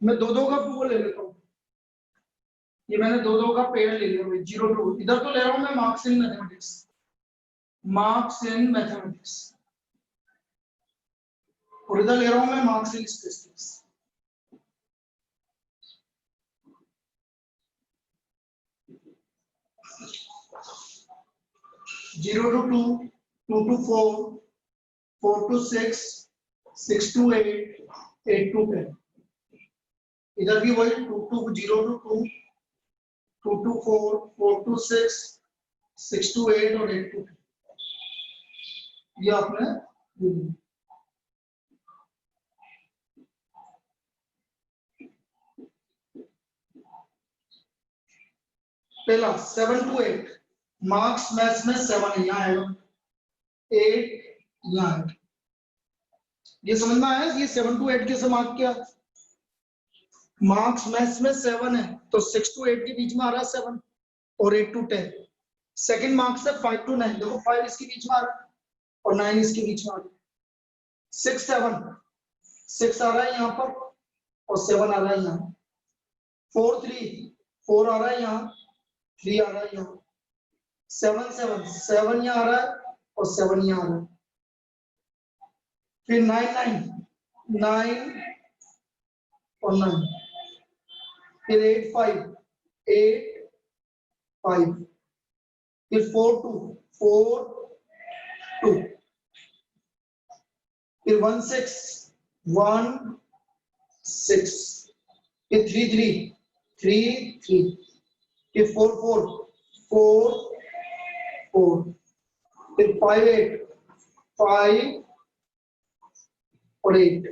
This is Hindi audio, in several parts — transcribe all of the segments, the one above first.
मैं दो दो का वो ले लेता हूँ, ये मैंने दो दो का पेयर ले लिया भाई, 0 2। इधर तो ले रहा हूँ मैं marks in mathematics, marks in mathematics, और इधर ले रहा हूँ मैं marks in statistics. Zero to two, two to four, 4 to 6, 6 to 8, 8 to 10। इधर भी वही 2 to 0 to 2, 2 to 4, 4 to 6, 6 to 8 और 8 to 10। ये आपने पहला 7 to 8 मार्क्स मैथ्स में 7 यहाँ है, 8 यहाँ है। ये समझ में आया? ये 7 to 8 कैसे मार्क किया? मार्क्स मैथ्स में 7 है तो 6 to 8 के बीच में आ रहा है 7 और 8 to 10। सेकंड मार्क्स है 5 to 9, देखो 5 इसके बीच में आ रहा है और 9 इसके बीच में आ रहा है। 6 7, 6 आ रहा है यहाँ पर और 7 आ रहा है यहाँ। 4 3, 4 आ रहा है यहाँ, 3 आ रहा है यहाँ। 7 7, 7 यहाँ आ रहा है और 7 यहाँ आ रहा है। फिर 9 9, 9 और 9। फिर 8 5, 8 5। फिर 4 2, 4 2। फिर 1 6, 1 6। फिर 3 3, 3 3। फिर 4 4, 4 4। फिर 5 8, 5 और 8।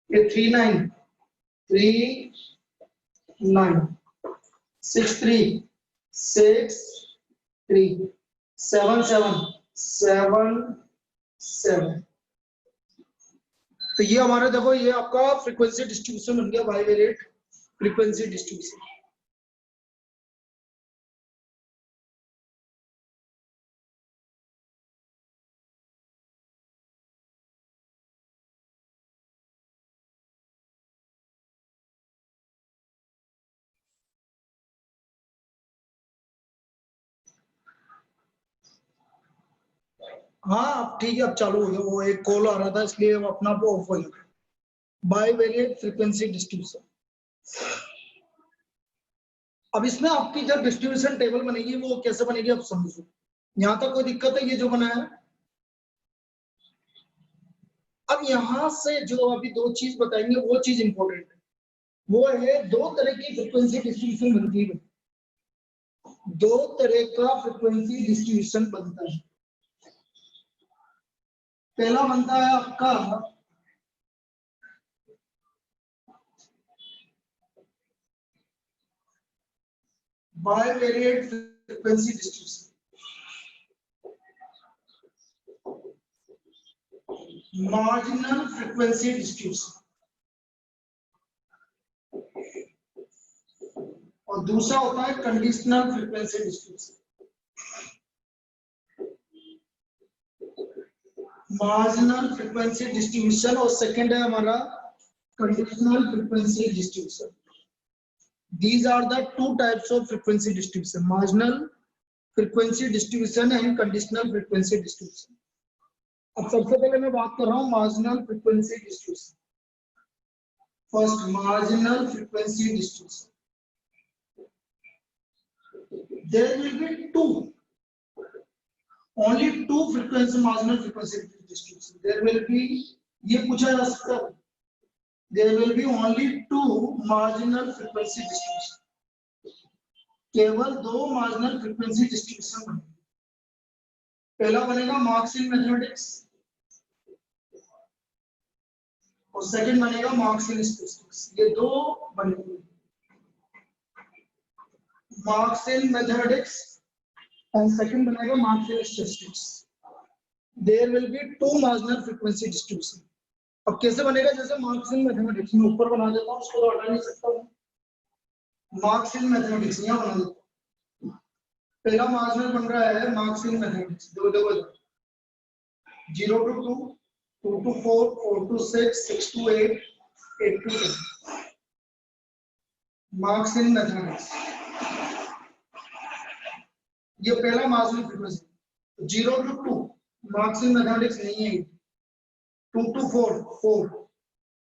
फिर 3 9, 3 9। 6 3, 6 3। 7 7, 7 7। तो ये हमारे देखो ये आपका फ्रीक्वेंसी डिस्ट्रीब्यूशन बन गया, बाइवेरिएट फ्रीक्वेंसी डिस्ट्रीब्यूशन। हाँ ठीक है, अब चालू हो गया, वो एक कॉल आ रहा था इसलिए अपना आप ऑफ हो गया। Bivariate frequency distribution. अब इसमें आपकी जब डिस्ट्रीब्यूशन टेबल बनेगी वो कैसे बनेगी आप समझो। यहाँ तक कोई दिक्कत है? ये जो बना है, अब यहाँ से जो अभी दो चीज बताएंगे वो चीज इंपॉर्टेंट है, वो है दो तरह की फ्रीक्वेंसी डिस्ट्रीब्यूशन बनती है। दो तरह का फ्रीक्वेंसी डिस्ट्रीब्यूशन बनता है। पहला बनता है आपका bivariate frequency distribution, marginal frequency distribution, और दूसरा होता है conditional frequency distribution. Marginal frequency distribution और सेकंड है हमारा conditional frequency distribution. These are the two types of frequency distribution: marginal frequency distribution and conditional frequency distribution. अब सबसे पहले मैं बात कर रहा हूँ marginal frequency distribution. First, marginal frequency distribution. There will be only two frequency marginal frequency distribution. There will be, ये पूछा जा सकता है, there will be only two marginal frequency distribution. केवल दो मार्जिनल फ्रीक्वेंसी डिस्ट्रीब्यूशन बनेंगे। पहला बनेगा मार्क्स इन मैथमेटिक्स और सेकंड बनेगा मार्क्स इन स्टैटिस्टिक्स। ये दो बनेंगे, marks in mathematics and second बनेगा marks in statistics. There will be two marginal frequency distribution. अब कैसे बनेगा? जैसे मार्क्स इन मैथमेटिक्स में ऊपर बना देता हूँ, उसको तो हटा नहीं सकता हूँ। मार्क्स इन मैथमेटिक्स यहाँ बना देता हूँ। पहला मार्जिनल बन रहा है मार्क्स इन मैथमेटिक्स, दो 0 to 2, 2 to 4, 4 to 6, 6 to 8, 8 to 10 marks in mathematics. ये पहला marginal frequency. 0 to 2 marks in mathematics नहीं है। 2 to 4 4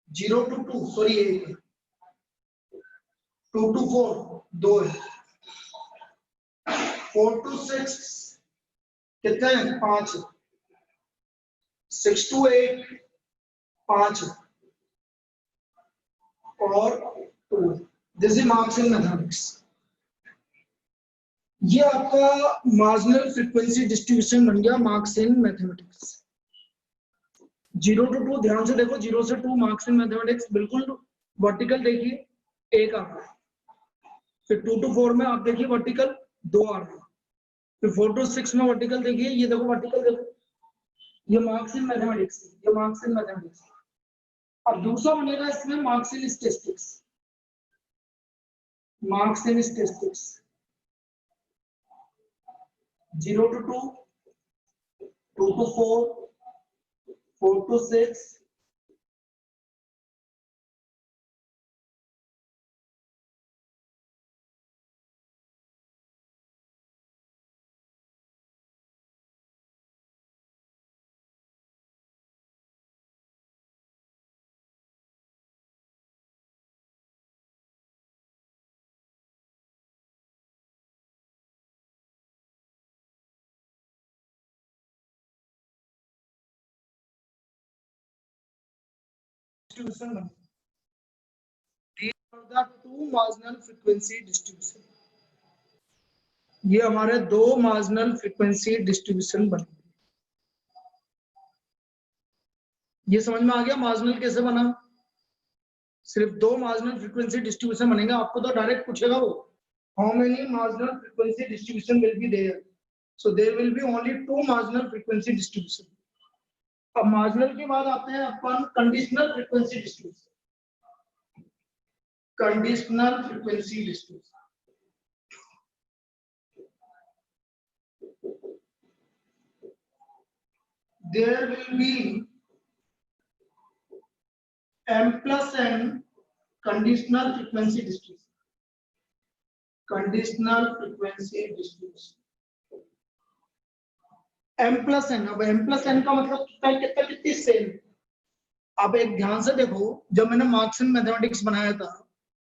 0 to 2 सॉरी 1 2 to 4 2 है 4 to 6 कितने हैं 5 6 to 8 5 और 2 this is marks in mathematics. ये आपका मार्जिनल फ्रीक्वेंसी डिस्ट्रीब्यूशन बन गया मार्क्स इन मैथमेटिक्स। 0 to 2 ध्यान से देखो 0 से 2 मार्क्स इन मैथमेटिक्स बिल्कुल वर्टिकल देखिए 1 आ रहा है। फिर 2 to 4 में आप देखिए वर्टिकल 2 आ रहा है। फिर 4 to 6 में वर्टिकल देखिए ये देखो वर्टिकल देखो ये मार्क्स इन मैथमेटिक्स ये मार्क्स इन मैथमेटिक्स। अब दूसरा बनेगा इसमें marks in statistics marks in statistics 0 to 2 2 to 4 4 to 6 distribution बनेगा। टू मार्जिनल फ्रीक्वेंसी डिस्ट्रीब्यूशन ये हमारे दो मार्जिनल फ्रीक्वेंसी डिस्ट्रीब्यूशन बने। ये समझ में आ गया मार्जिनल कैसे बना। सिर्फ दो मार्जिनल फ्रीक्वेंसी डिस्ट्रीब्यूशन बनेगा। आपको तो डायरेक्ट पूछेगा वो how many marginal frequency distribution will be there so there will be only two marginal frequency distribution. अब मार्जिनल के बाद आते हैं अपन conditional frequency distribution. Conditional frequency distribution there will be m plus n conditional frequency distribution conditional frequency distribution m plus n। अब m plus n का मतलब कितना कितनी सेम। अब एक ध्यान से देखो जब मैंने मार्क्स इन मैथमेटिक्स बनाया था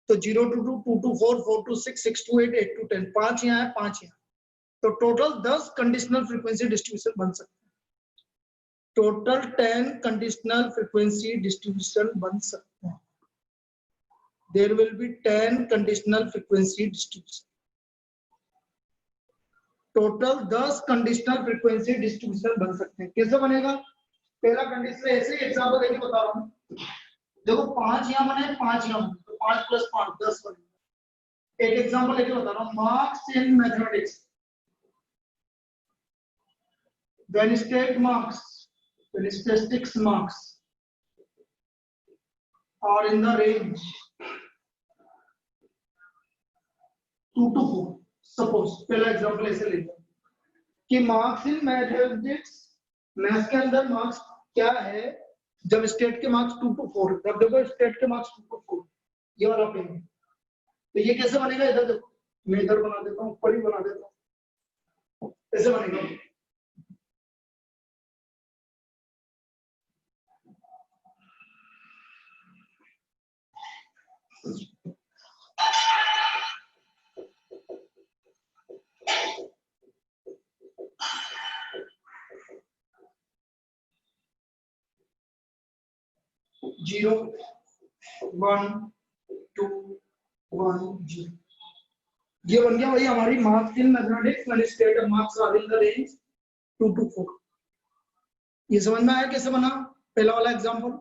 तो 0 to 2 2 to 4 4 to 6 6 to 8 8 to 10 5 यहाँ है 5 यहाँ तो टोटल 10 कंडीशनल फ्रीक्वेंसी डिस्ट्रीब्यूशन बन सकते हैं। टोटल 10 कंडीशनल फ्रीक्वेंसी डिस्ट्रीब्यूशन बन सकते हैं। There will be 10 conditional frequency distribution. Total 10 conditional frequency distribution बन सकते हैं। कैसे बनेगा। पहला कंडीशन ऐसे एग्जांपल देके बता रहा हूं। देखो 5 यहां बने 5 यहां बने तो 5 + 5 10 बने। एक एग्जांपल लेके बता रहा हूं marks in mathematics when state marks when statistics marks are in the range 2 to 4 suppose पहला एग्जांपल ऐसे लेते हैं कि मार्क्स इन मैथमेटिक्स मैथ्स के अंदर मार्क्स क्या है जब स्टेट के मार्क्स 2 to 4 जब देखो स्टेट के मार्क्स 2 to 4 ये वाला पेन तो ये कैसे बनेगा। इधर देखो मैं इधर बना देता हूं ऊपर ही बना देता हूं ऐसे बनेगा। 0 1 2 1 0 ये बन गया भाई हमारी marks in mathematics when stat marks are in the range 2 to 4। ये समझ में आया कैसे बना। पहला वाला example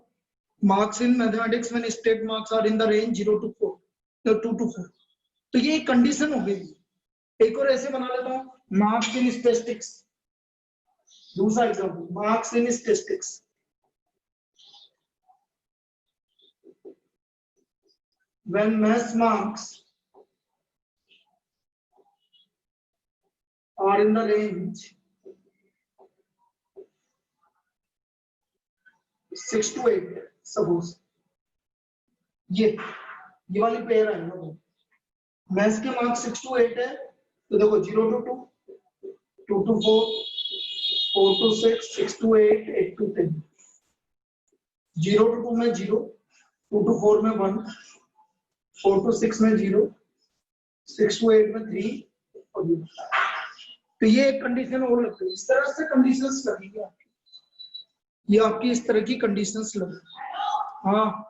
marks in mathematics when stat marks are in the range 0 to 4 तो 2 to 4 तो ये एक कंडीशन हो गई। एक और ऐसे बना लेता हूं मार्क्स इन स्टैटिस्टिक्स। दूसरा example marks in statistics when mass marks are in the range 6 to 8 suppose ये वाली पेयर है ना। मैथ्स के मार्क्स 6 to 8 है, तो देखो 0 to 2, 2 to 4, 4 to 6, 6 to 8, 8 to 10। 0 to 2 में 0, 2 to 4 में 1, 4 to 6 में 0, 6 to 8 में 3 और 0। तो ये एक कंडीशन और लगती है। इस तरह से कंडीशंस लगेंगी आपकी, ये आपकी इस तरह की कंडीशंस लगेंगी। हाँ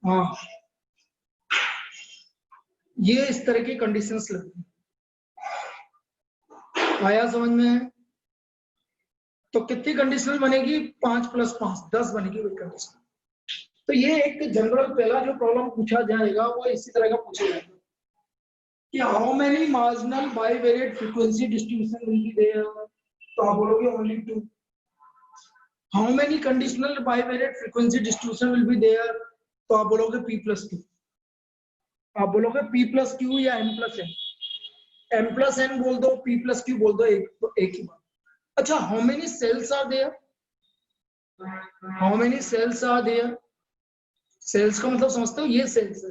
हाँ, ये इस तरह की कंडीशंस लगेंगी। आया समझ में? तो कितनी कंडीशनल बनेगी? 5 + 5 10 बनेगी कोई कंडीशन। तो ये एक जनरल पहला जो प्रॉब्लम पूछा जाएगा वो इसी तरह का पूछा जाएगा कि how many marginal bivariate frequency distribution will be there, तो आप बोलोगे only 2। How many conditional bivariate frequency distribution will be there, तो आप बोलोगे p+q। आप बोलोगे p+q या m+n, m+n बोल दो, p+q बोल दो, एक ही बात। अच्छा, how many cells are there, how many cells are there, cells का मतलब समझते हो? ये सेल्स है,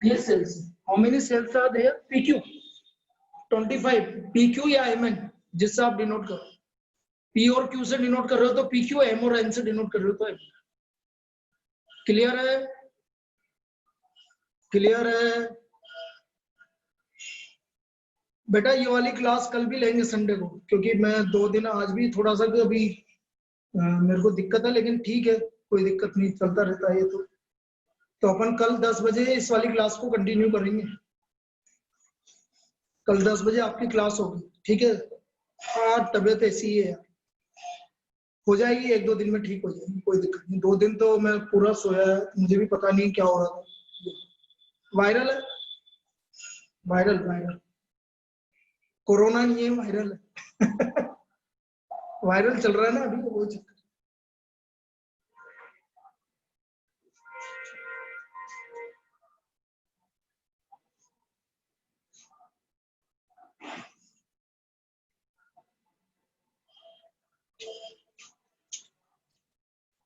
ये cells. How many cells are there, pq 25, pq या mn जिससे आप डिनोट करो। p और q से डिनोट कर रहे हो तो pq, m और n से डिनोट कर रहे हो तो m। क्लियर है? क्लियर है बेटा? ये वाली क्लास कल भी लेंगे संडे को, क्योंकि मैं 2 दिन आज भी थोड़ा सा अभी मेरे को दिक्कत है, लेकिन ठीक है, कोई दिक्कत नहीं, चलता रहता है ये तो अपन कल 10 बजे इस वाली क्लास को कंटिन्यू करेंगे। कल 10 बजे आपकी क्लास होगी, ठीक है? हाँ, तबीयत ऐसी ही है यार, हो जाएगी 1-2 दिन में, ठीक हो जाएगी, कोई दिक्कत नहीं। 2 दिन तो मैं पूरा सोया है, मुझे भी पता नहीं क्या हो रहा था। वायरल है, वायरल वायरल, कोरोना नहीं है, वायरल है। वायरल चल रहा है ना अभी, वो चक्कर।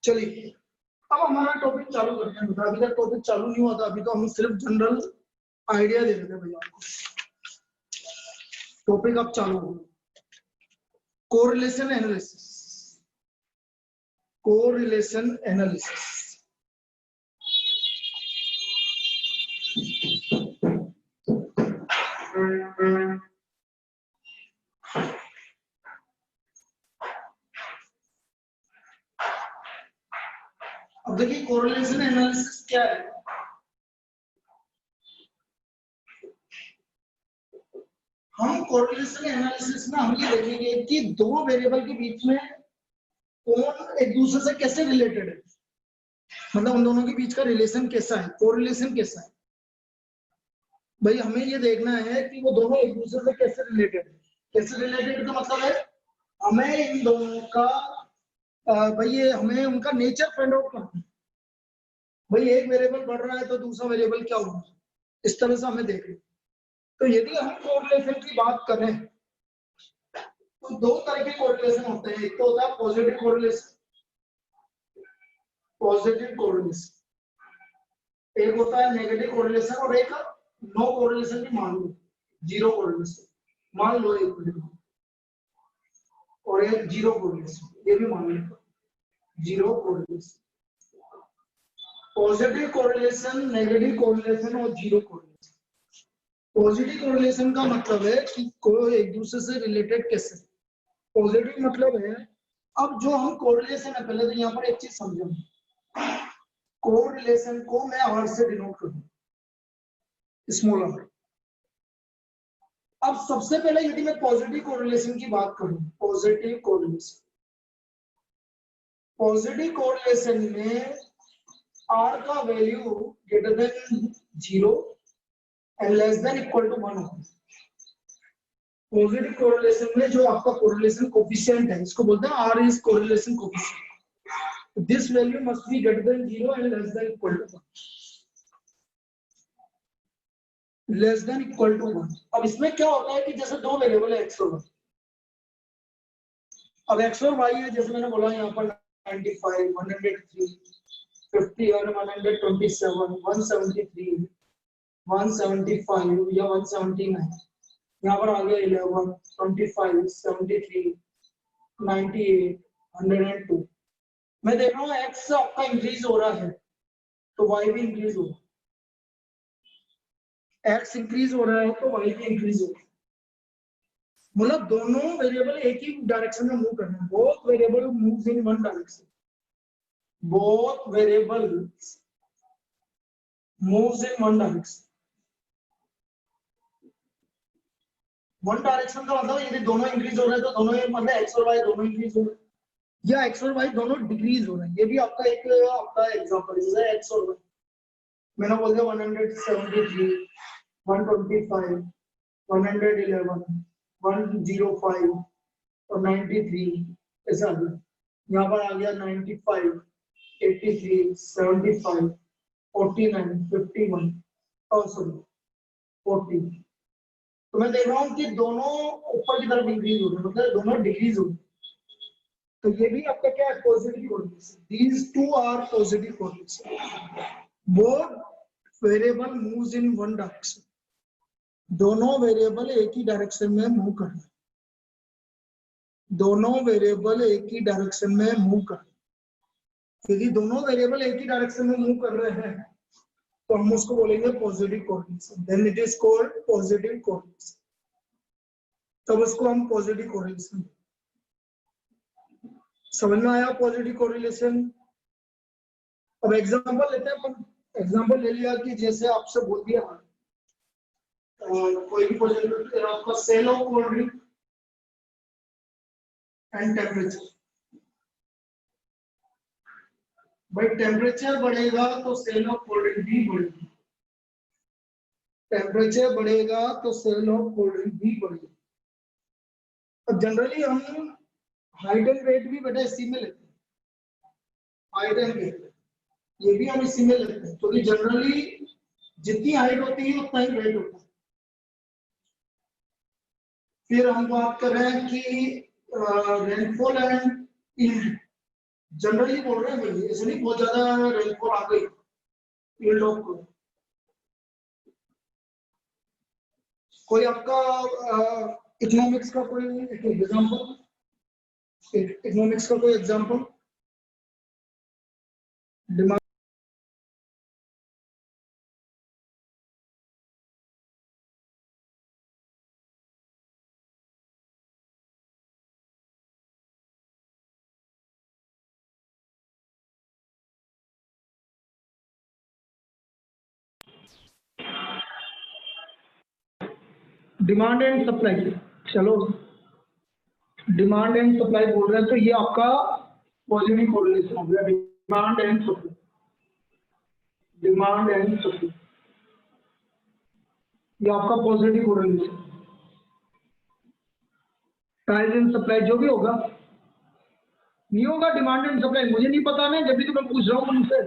चलिए, अब हमारा टॉपिक चालू करते हैं। अभी तक टॉपिक चालू नहीं हुआ था, अभी तो हम सिर्फ जनरल आइडिया दे रहे थे भैया आपको। टॉपिक अब चालू हो, कोरिलेशन एनालिसिस। कोरिलेशन एनालिसिस, अब देखिए कोरिलेशन एनालिसिस क्या है। हम कोरिलेशन एनालिसिस में हम ये देखेंगे कि 2 वेरिएबल के बीच में कौन एक दूसरे से कैसे रिलेटेड है, मतलब उन दोनों के बीच का रिलेशन कैसा है, कोरिलेशन कैसा है। भाई हमें ये देखना है कि वो दोनों एक दूसरे से कैसे रिलेटेड है। कैसे रिलेटेड का मतलब है हमें इन दोनों का भाई ये हमें उनका नेचर फाइंड आउट करना है। भाई एक वेरिएबल बढ़ रहा है तो दूसरा वेरिएबल क्या होगा, इस तरह से हमें देखना। तो यदि हम कोरिलेशन की बात करें तो 2 तरह के कोरिलेशन होते हैं। एक तो होता है पॉजिटिव कोरिलेशन, पॉजिटिव कोरिलेशन, एक होता है नेगेटिव कोरिलेशन, और एक नो कोरिलेशन भी मान लो, जीरो कोरिलेशन मान लो एक मिनट, और एक जीरो कोरिलेशन ये भी मान लो, zero correlation. Positive correlation, negative correlation और जीरो कोरिलेशन। पॉजिटिव कोरिलेशन का मतलब है कि कोई एक दूसरे से रिलेटेड कैसे। पॉजिटिव मतलब है, अब जो हम कोरिलेशन है, पहले तो यहाँ पर एक चीज समझो, कोरिलेशन को मैं आर से डिनोट करूं, स्मॉल आर। अब सबसे पहले यदि मैं पॉजिटिव कोरिलेशन की बात करूं, पॉजिटिव कोरिलेशन, पॉजिटिव कोरिलेशन में आर का value greater than 0 and less than equal to 1 होगा। पॉजिटिव कोरिलेशन में जो आपका कोरिलेशन कोफिशिएंट है, इसको बोलते हैं R is correlation coefficient. This value must be greater than 0 and less than equal to 1, less than equal to 1। अब इसमें क्या होता है कि जैसे 2 वेरिएबल है x और y, अब x और y है, जैसे मैंने बोला यहाँ पर 95, 103, 51, 127, 173, 175 या 179, यहाँ पर आ गया 11, 25, 73, 98, 102। मैं देख रहा हूँ एक्स आपका इंक्रीज हो रहा है तो वाई भी इंक्रीज हो रहा है, एक्स इंक्रीज हो रहा है तो वाई भी इंक्रीज हो रहा है। मतलब दोनों वेरिएबल एक ही डायरेक्शन में मूव कर रहे हैं, both variable moves in one direction, both variables moves in one direction. One direction का मतलब यदि दोनों इंक्रीज हो रहे हैं तो दोनों मतलब एक्स और वाई दोनों इंक्रीज हो रहे हैं, या एक्स और वाई दोनों डिक्रीज हो रहे हैं। ये भी आपका एक आपका एग्जांपल है, जैसे एक्स और वाई मैंने बोल दिया 173, 125, 111, 105 और 93, ऐसा आ गया। यहाँ पर आ गया 95, 83, 75, 49, 51 और सॉरी 40। तो मैं देख रहा हूँ कि दोनों ऊपर की तरफ इंक्रीज हो रहे हैं, मतलब दोनों डिक्रीज हो रहे हैं। तो ये भी आपका क्या है, positive correlation. These two are positive correlation. Both variable moves in one direction, दोनों वेरिएबल एक ही डायरेक्शन में मूव कर रहे हैं, दोनों वेरिएबल एक ही डायरेक्शन में मूव कर रहे हैं। यदि दोनों वेरिएबल एक ही डायरेक्शन में मूव कर रहे हैं तो हम उसको बोलेंगे positive correlation, then it is called positive correlation. तब उसको हम पॉजिटिव कोरिलेशन। समझ में आया पॉजिटिव कोरिलेशन? अब एग्जांपल लेते हैं अपन। एग्जांपल ले लिया कि जैसे आपसे बोल दिया कोई भी पॉजिटिव आपका sale of cold drink and temperature. भाई टेम्परेचर बढ़ेगा तो सेल ऑफ कोल्ड ड्रिंक भी बढ़ेगी, टेम्परेचर बढ़ेगा तो सेल ऑफ कोल्ड ड्रिंक भी बढ़ेगी। अब जनरली हम हाइट एंड वेट भी बेटा इसी में लेते हैं, हाइट एंड वेट ये भी हम इसी में लेते हैं, क्योंकि जनरली जितनी हाइट होती है उतना ही वेट होता है। फिर हम बात कर रहे हैं कि रेनफॉल एंड यील्ड, जनरली बोल रहे हैं भाई, ऐसे नहीं बहुत ज्यादा रेनफॉल आ गई, यील्ड ऑफ कोई आपका इकोनॉमिक्स का कोई एग्जांपल, इकोनॉमिक्स का कोई example. Demand demand and supply, चलो डिमांड एंड सप्लाई बोल रहे हैं तो ये आपका पॉजिटिव कोरिलेशन हो गया, demand and supply, demand and supply ये आपका positive correlation. Price and supply जो भी होगा, नहीं होगा डिमांड एंड सप्लाई, मुझे नहीं पता ना, जब भी तो मैं पूछ रहा हूँ उनसे।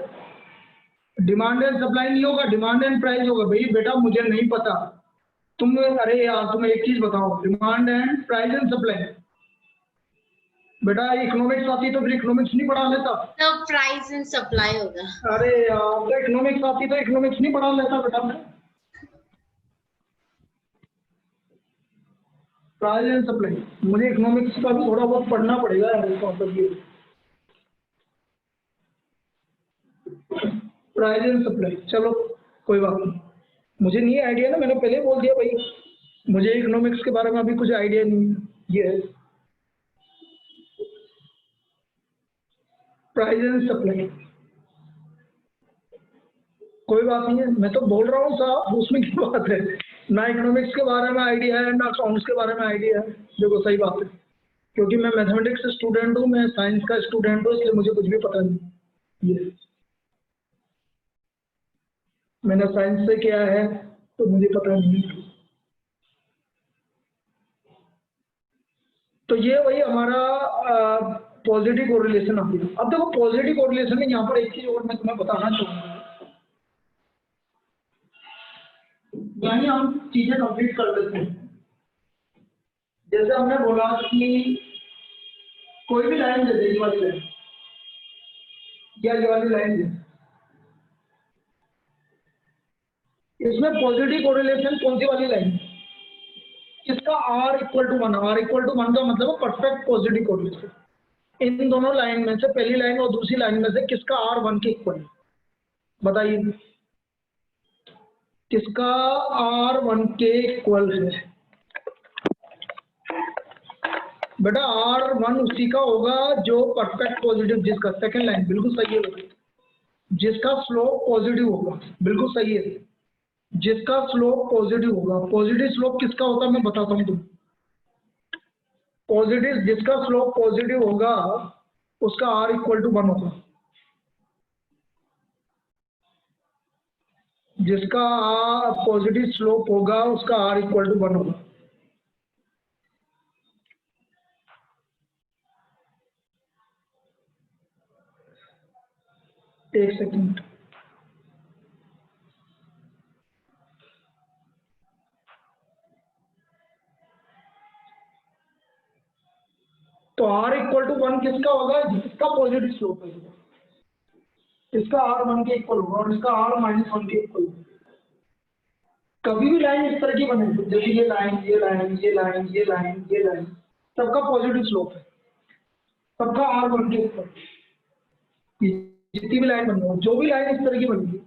डिमांड एंड सप्लाई नहीं होगा, डिमांड एंड प्राइस होगा। भाई बेटा मुझे नहीं पता, तुम अरे यार तुम एक चीज बताओ, demand and price and supply. बेटा इकोनॉमिक्स आती तो फिर इकोनॉमिक्स नहीं पढ़ा लेता, तो प्राइस एंड सप्लाई होगा। अरे यार तो इकोनॉमिक्स आती तो इकोनॉमिक्स नहीं पढ़ा लेता बेटा मैं। प्राइस एंड सप्लाई मुझे इकोनॉमिक्स का भी थोड़ा बहुत पढ़ना पड़ेगा यार, प्राइस एंड सप्लाई। चलो कोई बात नहीं, मुझे नहीं आइडिया ना, मैंने पहले बोल दिया भाई मुझे इकोनॉमिक्स के बारे में अभी कुछ आइडिया नहीं है। ये है प्राइस एंड सप्लाई, कोई बात नहीं है, मैं तो बोल रहा हूँ साहब, उसमें क्या बात है, ना इकोनॉमिक्स के बारे में आइडिया है ना अकाउंट्स के बारे में आइडिया है। देखो सही बात है, क्योंकि मैं मैथमेटिक्स स्टूडेंट हूँ, मैं साइंस का स्टूडेंट हूँ, इसलिए मुझे कुछ भी पता नहीं। ये मैंने साइंस से किया है तो मुझे पता नहीं। तो ये वही हमारा पॉजिटिव कोरिलेशन आ गया। अब देखो पॉजिटिव कोरिलेशन में यहाँ पर एक चीज और मैं तुम्हें बताना चाहूंगा, यानी हम चीजें कंप्लीट कर लेते हैं। जैसे हमने बोला कि कोई भी लाइन दे दे, ये वाली लाइन या ये वाली लाइन दे, इसमें पॉजिटिव कोरिलेशन कौन सी वाली लाइन, इसका r equal to 1, r equal to 1 का मतलब परफेक्ट पॉजिटिव कोरिलेशन। इन दोनों लाइन में से पहली लाइन और दूसरी लाइन में से किसका r 1 के इक्वल है, बताइए किसका r 1 के इक्वल है। बेटा R1 उसी का होगा जो परफेक्ट पॉजिटिव, जिसका सेकंड लाइन बिल्कुल सही है, जिसका स्लोप पॉजिटिव होगा, बिल्कुल सही है, जिसका स्लोप पॉजिटिव होगा। पॉजिटिव स्लोप किसका होता है मैं बताता हूँ तुम, पॉजिटिव जिसका स्लोप पॉजिटिव होगा उसका R इक्वल टू 1 होगा, जिसका पॉजिटिव स्लोप होगा उसका R इक्वल टू 1 होगा। एक सेकंड, तो R इक्वल टू 1 किसका होगा, जिसका पॉजिटिव स्लोप है, इसका R 1 के इक्वल होगा और इसका R -1 के इक्वल होगा। कभी भी लाइन इस तरह की बने, जैसे ये लाइन ये लाइन ये लाइन ये लाइन ये लाइन, सबका पॉजिटिव स्लोप है, सबका R 1 के इक्वल। जितनी भी लाइन बन रही, जो भी लाइन इस तरह की बनेगी,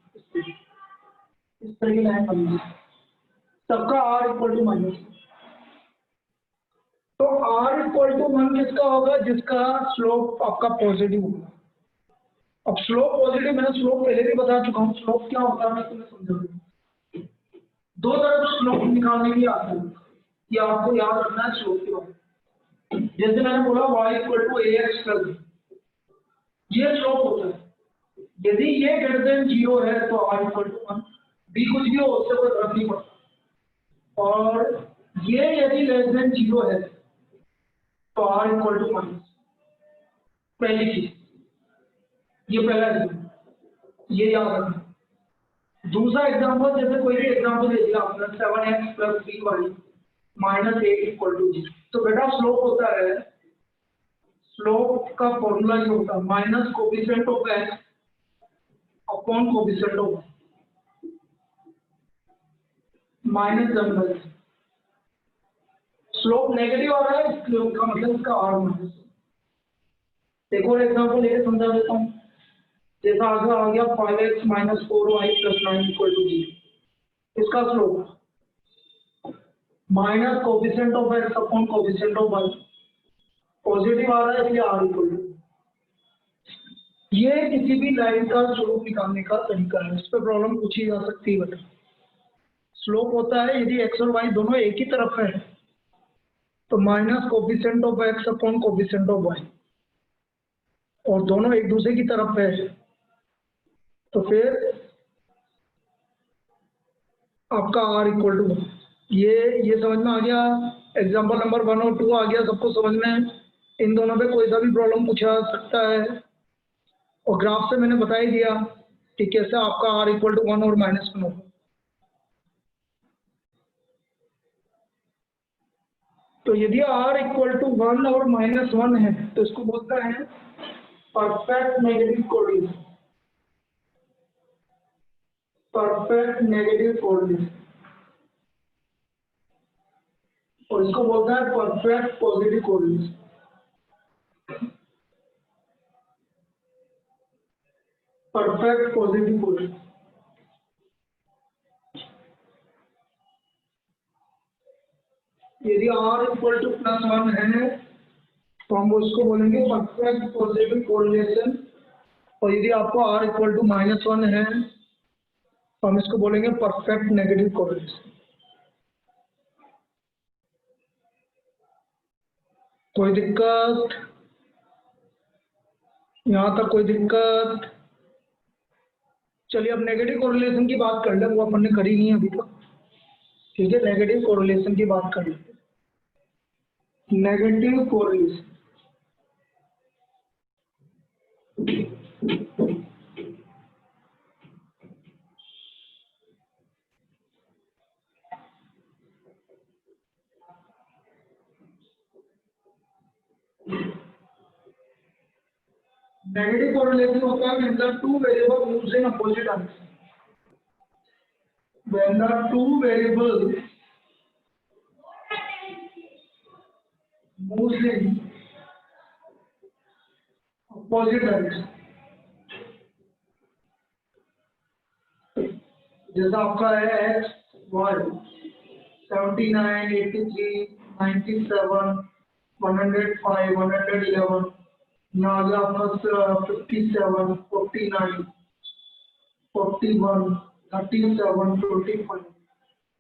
इस तरह की लाइन बनेगी, सबका R इक्वल टू -1। तो R इक्वल टू 1 किसका होगा, जिसका स्लोप आपका पॉजिटिव होगा। अब स्लोप पॉजिटिव, मैंने स्लोप पहले भी बता चुका हूँ, स्लोप क्या होता है मैं तुम्हें समझाऊंगा। दो तरफ स्लोप निकालने की आता है, ये आपको याद रखना है स्लोप के बारे में। जैसे मैंने बोला y equal to ax plus, ये स्लोप होता है। यदि ये ग्रेटर देन 0 है तो r इक्वल टू 1, b कुछ भी हो उससे कोई फर्क नहीं पड़ता। और ये यदि लेस देन 0 है तो r इक्वल टू 1। पहली चीज, ये पहला एग्जाम्पल, ये याद रखना। दूसरा एग्जाम्पल, जैसे कोई भी एग्जाम्पल दे दिया आपने 7x plus 3y minus 8 equal to 0, तो बेटा स्लोप होता है, स्लोप का फॉर्मूला ये होता है minus coefficient of x upon coefficient of y minus number. Slope negative आ रहा है, स्लोप का मतलब इसका r माइनस। देखो एग्जाम्पल लेके समझा देता हूँ। जैसा आगे आ गया 5x minus 4y plus 9 equal to 0, इसका slope minus coefficient of x upon coefficient of y, positive आ रहा है इसलिए r इक्वल टू। ये किसी भी लाइन का स्लोप निकालने का तरीका है, इस पर प्रॉब्लम पूछी जा सकती है। बेटा स्लोप होता है यदि x और y दोनों एक ही तरफ है तो minus coefficient of x upon coefficient of y, और दोनों एक दूसरे की तरफ है तो फिर आपका r इक्वल टू 1। ये समझ में आ गया। एग्जाम्पल नंबर 1 और 2 आ गया सबको समझ में। इन दोनों पे कोई सा भी प्रॉब्लम पूछा सकता है, और ग्राफ से मैंने बता ही दिया कि कैसे आपका r इक्वल टू 1 और -1 होगा। तो यदि r इक्वल टू 1 और -1 है तो इसको बोलते हैं perfect negative coordinate, perfect negative coordinate, और इसको बोलता है perfect positive coordinate. Perfect positive coordinate, यदि r इक्वल टू +1 है तो हम उसको बोलेंगे परफेक्ट पॉजिटिव कोरिलेशन, और यदि आपको r इक्वल टू -1 है तो हम इसको बोलेंगे परफेक्ट नेगेटिव कोरिलेशन। कोई दिक्कत, यहाँ तक कोई दिक्कत? चलिए अब नेगेटिव कोरिलेशन की बात कर ले, वो अपन ने करी नहीं अभी तक, ठीक है। नेगेटिव कोरिलेशन की बात कर लेते, नेगेटिव कोरिलेशन। नेगेटिव कोरिलेशन होता है when the two variable moves in opposite direction, when the two variables moves in opposite direction, जैसा आपका है x y 79 83 97 105 111 यहाँ आ गया आपका 57 49 41 37 25।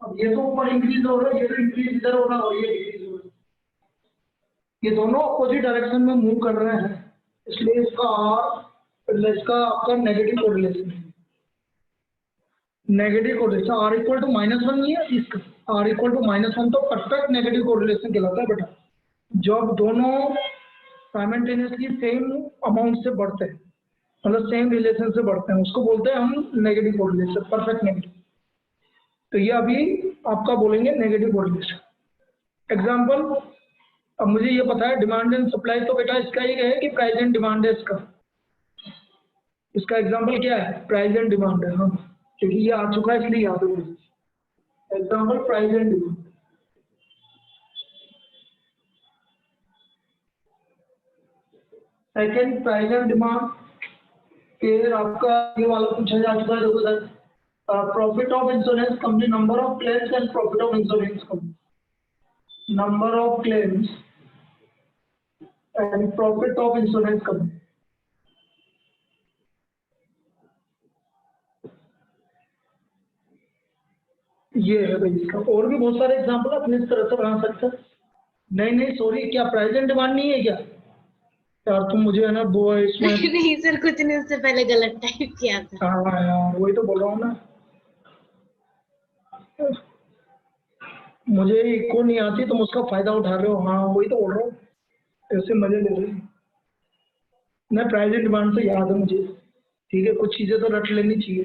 अब ये तो ऊपर इंक्रीज हो रहा है, ये तो इंक्रीज इधर हो रहा है और ये डिक्रीज हो रहा है, ये दोनों अपोजिट डायरेक्शन में मूव कर रहे हैं, इसलिए इसका आपका नेगेटिव कोरिलेशन है। Negative correlation R equal to -1 नहीं है, इसका आर इक्वल टू -1 तो परफेक्ट नेगेटिव कोरिलेशन कहलाता है बेटा, जब दोनों साइमल्टेनियसली सेम अमाउंट से बढ़ते हैं, मतलब सेम रिलेशन से बढ़ते हैं, उसको बोलते हैं हम नेगेटिव कोरिलेशन, परफेक्ट नेगेटिव। तो ये अभी आपका बोलेंगे नेगेटिव कोरिलेशन। एग्जांपल, अब मुझे ये पता है डिमांड एंड सप्लाई, तो बेटा इसका ये है कि प्राइस एंड डिमांड है इसका एग्जांपल क्या है, प्राइस एंड डिमांड है। हाँ, क्योंकि ये आ चुका है इसलिए याद है मुझे। Example price and demand. Second price and demand, फिर आपका ये वाला पूछा जा चुका है, देखो sir, profit of insurance company, number of claims and profit of insurance company, number of claims and profit of insurance company. ये है भाई इसका, और भी बहुत सारे एग्जांपल अपने इस तरह से बना सकते हैं। नहीं सॉरी, क्या प्राइस एंड डिमांड नहीं है क्या यार, तुम मुझे है ना वो इसमें नहीं सर, कुछ नहीं, उससे पहले गलत टाइप किया था। हाँ यार, वही तो बोल रहा हूँ ना, मुझे इको नहीं आती, तुम उसका फायदा उठा रहे हो। हाँ वही तो बोल रहा हूँ, ऐसे मजे ले रहे हो। मैं प्राइस एंड डिमांड से याद है मुझे, ठीक है, कुछ चीजें तो रट लेनी चाहिए।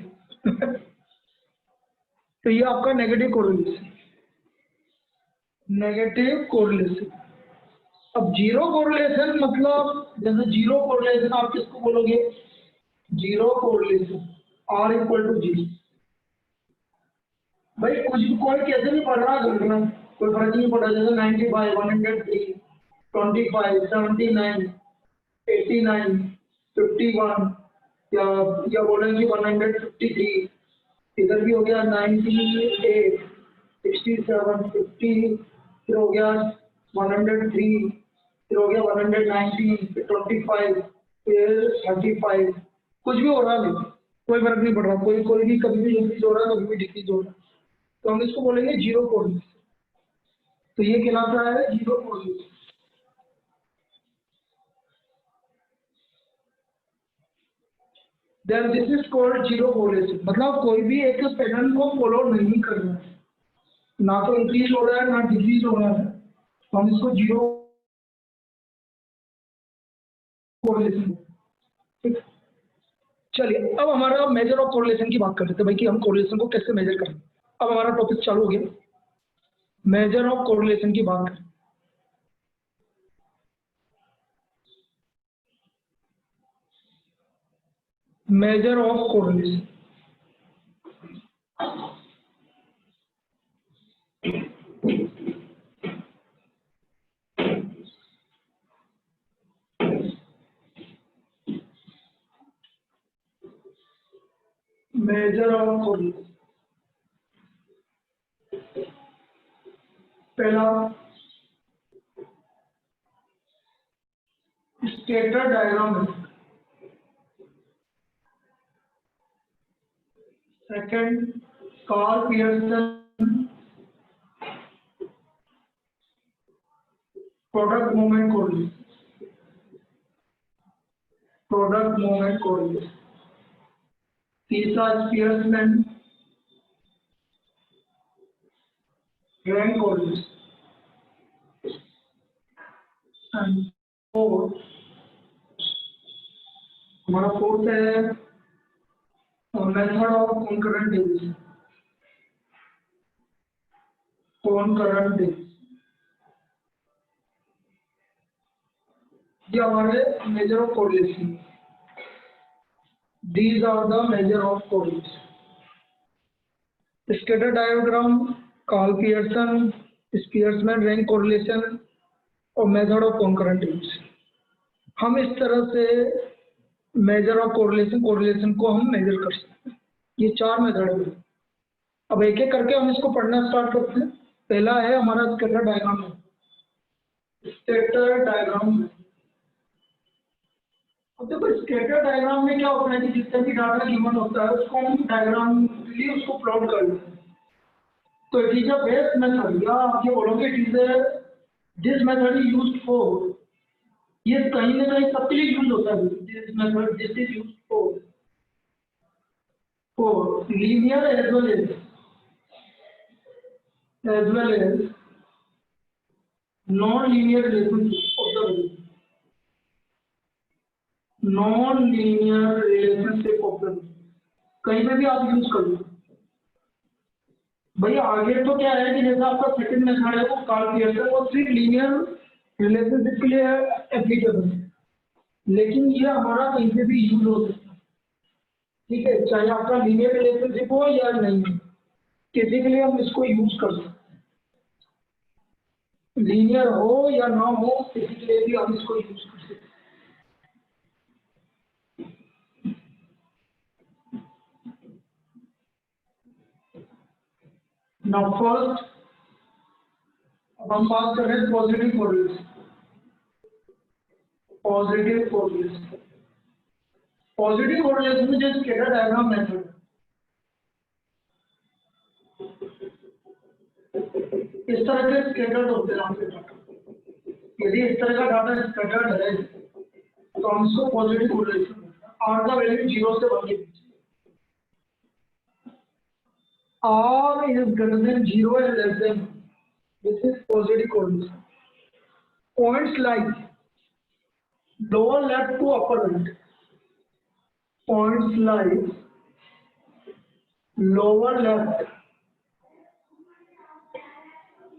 तो ये आपका नेगेटिव कोरिलेशन, नेगेटिव कोरिलेशन। अब जीरो कोरिलेशन मतलब, जैसे जीरो कोरिलेशन आप किसको बोलोगे, zero correlation R equal to zero. भाई कुछ भी कोई कैसे नहीं पढ़ रहा घटना, कोई फर्क नहीं पड़ रहा, जैसे 95 103 25 79 89 51 या बोलेंगे 153, इधर भी हो गया 98 67 50, फिर हो गया 103, फिर हो गया 119, फिर 25, फिर 35, कुछ भी हो रहा है, कोई फर्क नहीं पड़ रहा, कोई भी कभी भी इंक्रीज हो रहा है, कभी भी डिक्रीज हो रहा है, तो हम इसको बोलेंगे जीरो कोरिलेशन। तो ये कहलाता है zero correlation. Then this is called zero correlation, मतलब कोई भी एक पैटर्न को फॉलो नहीं कर रहा है, ना तो इंक्रीज हो रहा है ना डिक्रीज हो रहा है, तो हम इसको जीरो कोरिलेशन। ठीक, चलिए अब हमारा मेजर ऑफ कोरिलेशन की बात कर लेते हैं भाई, कि हम कोरिलेशन को कैसे मेजर करें। अब हमारा टॉपिक चालू हो गया, मेजर ऑफ कोरिलेशन की बात करें। Measure of correlation, measure of correlation. पहला scatter diagram, second Karl Pearson product movement correlation, product movement correlation. तीसरा Spearman rank correlation, and fourth, हमारा फोर्थ है method of concurrent division, concurrent division. ये हमारे measure of correlation, these are the measure of correlation। Scatter diagram, Karl Pearson, Spearman rank correlation और मेथड ऑफ कॉन्करेंट यूज। हम इस तरह से मेजर ऑफ कोरिलेशन को हम मेजर कर सकते हैं। ये 4 मेथड है। अब एक एक करके हम इसको पढ़ना स्टार्ट करते हैं। पहला है हमारा स्कैटर डायग्राम। स्कैटर डायग्राम, अब देखो स्कैटर डायग्राम में क्या होता है कि जितने भी डाटा गिवन होता है उसको हम डायग्राम के लिए उसको प्लॉट कर लेते हैं। तो it is a best method, या आप ये बोलोगे it is this method is used for, ये कहीं ना कहीं सबके लिए यूज होता है। This method this is used for linear as well as non linear relationship of the variable, non linear relationship of the, कहीं पे भी आप यूज कर लो। भाई आगे तो क्या है कि जैसा आपका सेकंड मेथड है वो कार्ल पियर्सन, वो सिर्फ लीनियर रिलेशनशिप के लिए एप्लीकेबल है, लेकिन ये हमारा कहीं पे भी यूज हो सकता है। ठीक है, चाहे आपका लीनियर रिलेशनशिप हो या नहीं, किसी के लिए हम इसको यूज कर सकते हैं। लीनियर हो या ना हो, किसी के लिए भी हम इसको यूज कर सकते हैं। नाउ फर्स्ट, अब हम बात कर रहे हैं positive correlation. Positive correlation, positive correlation में जो स्कैटर डायग्राम मेथड, इस तरह के स्कैटर्ड होते हैं आपके डाटा। यदि इस तरह का डाटा स्कैटर्ड है तो हम इसको पॉजिटिव कोरिलेशन बोलते हैं। आर का वैल्यू 0 से 1 के बीच, R is greater than 0 and less than 1. This is positive correlation. Points like lower left to upper right. Points like lower left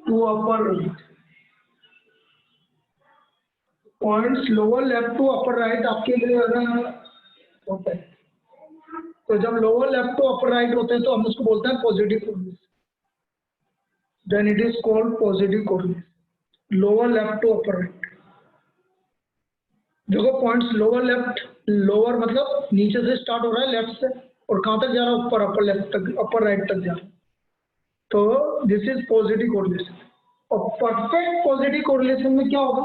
to upper right. Points lower left to upper right आपके लिए होता है। तो जब lower left to upper right होते हैं तो हम उसको बोलते हैं positive correlation. Then it is called positive correlation, lower left to upper right. देखो पॉइंट्स लोअर लेफ्ट, लोअर मतलब नीचे से स्टार्ट हो रहा है लेफ्ट से, और कहां तक जा रहा है, ऊपर, अपर लेफ्ट तक, अपर राइट तक जा रहा है। तो दिस इज पॉजिटिव कोरिलेशन। और परफेक्ट पॉजिटिव कोरिलेशन में क्या होगा,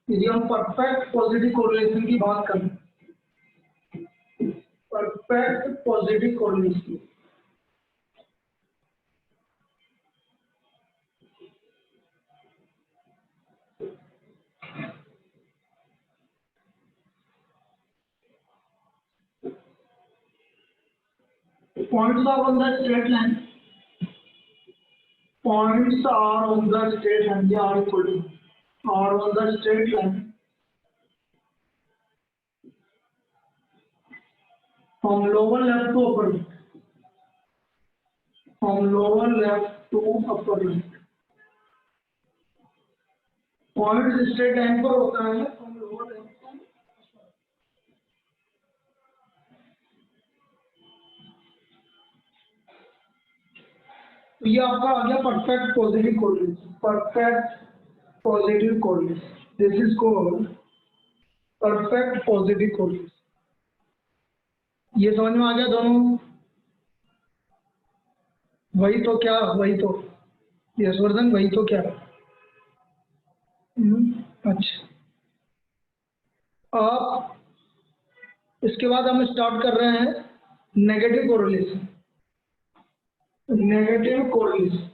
यदि हम परफेक्ट पॉजिटिव कोरिलेशन की बात करें, perfect positive correlation, points are on the straight line, points are on the straight line, they are equal to, are on the straight line from lower left to upper right, from lower left to upper right. Point straight line पर होता है from lower left to, तो ये आपका आ गया perfect positive correlation. Perfect positive correlation, this is called perfect positive correlation. ये समझ में आ गया दोनों? वही तो क्या, वही तो यशवर्धन, वही तो क्या। अच्छा, अब इसके बाद हम स्टार्ट कर रहे हैं negative correlation. Negative correlation,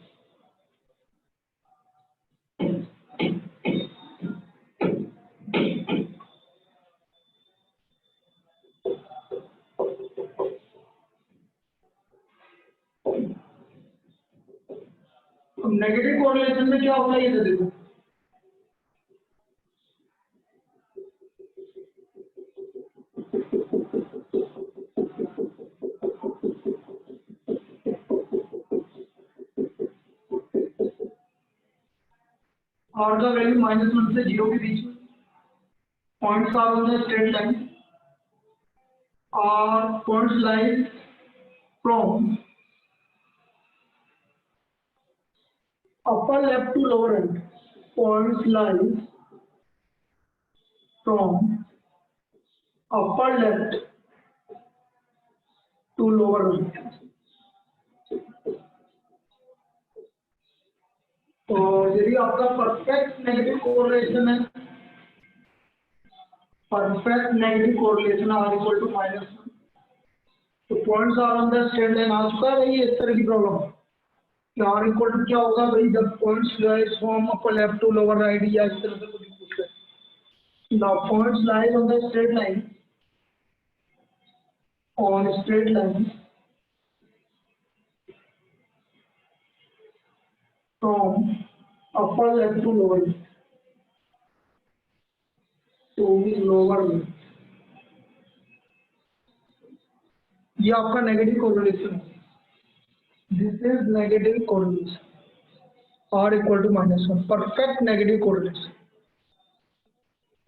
negative correlation में क्या होता है ये देखो। R का वैल्यू -1 से 0 के बीच में, points are on the straight line, are points like from upper left to lower right, points lies from upper left to lower right. तो यदि आपका परफेक्ट नेगेटिव कोरिलेशन है, perfect negative correlation R equal to -1, तो points are on the straight line आ चुका है भाई। इस तरह की प्रॉब्लम आर इक्वल टू क्या होगा भाई, जब points lies from upper left to lower right या इस तरह से कुछ पूछ रहे। Now points lies on the straight line, on straight line from upper left to lower left, to lower left, ये आपका नेगेटिव कोरिलेशन है। This is negative correlation, R equal to -1, perfect negative correlation,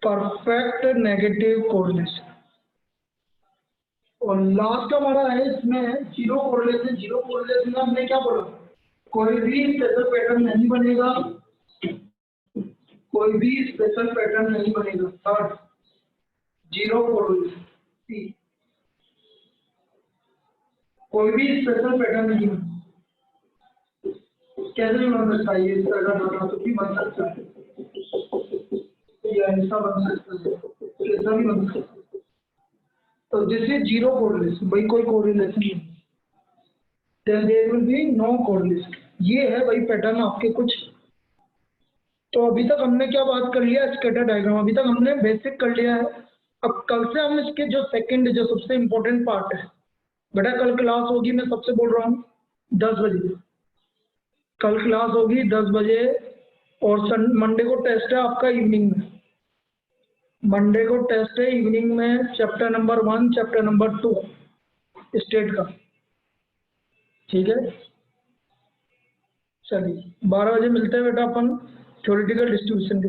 perfect negative correlation. और लास्ट हमारा है इसमें जीरो कोरिलेशन। जीरो कोरिलेशन में हमने क्या बोला, कोई भी स्पेशल पैटर्न नहीं बनेगा, कोई भी स्पेशल पैटर्न नहीं बनेगा। थर्ड, जीरो कोरिलेशन, कोई भी स्पेशल पैटर्न नहीं बनेगा। कैसे भी बन सकता है ये, इस तरह का डाटा तो भी बन सकता है, या ऐसा बन सकता है, कैसा भी बन सकता है। तो दिस इज जीरो कोरिलेशन, भाई कोई कोरिलेशन नहीं, then there will be no correlation। ये है भाई पैटर्न आपके कुछ। तो अभी तक हमने क्या बात कर लिया, स्कैटर डायग्राम अभी तक हमने बेसिक कर लिया है। अब कल से हम इसके जो सेकंड, जो सबसे इम्पोर्टेंट पार्ट है, बेटा कल क्लास होगी, मैं सबसे बोल रहा हूँ 10 बजे, कल क्लास होगी 10 बजे। और मंडे को टेस्ट है आपका इवनिंग में, मंडे को टेस्ट है इवनिंग में, chapter number 1 chapter number 2 state का, ठीक है। चलिए 12 बजे मिलते हैं बेटा अपन थ्योरेटिकल डिस्ट्रीब्यूशन के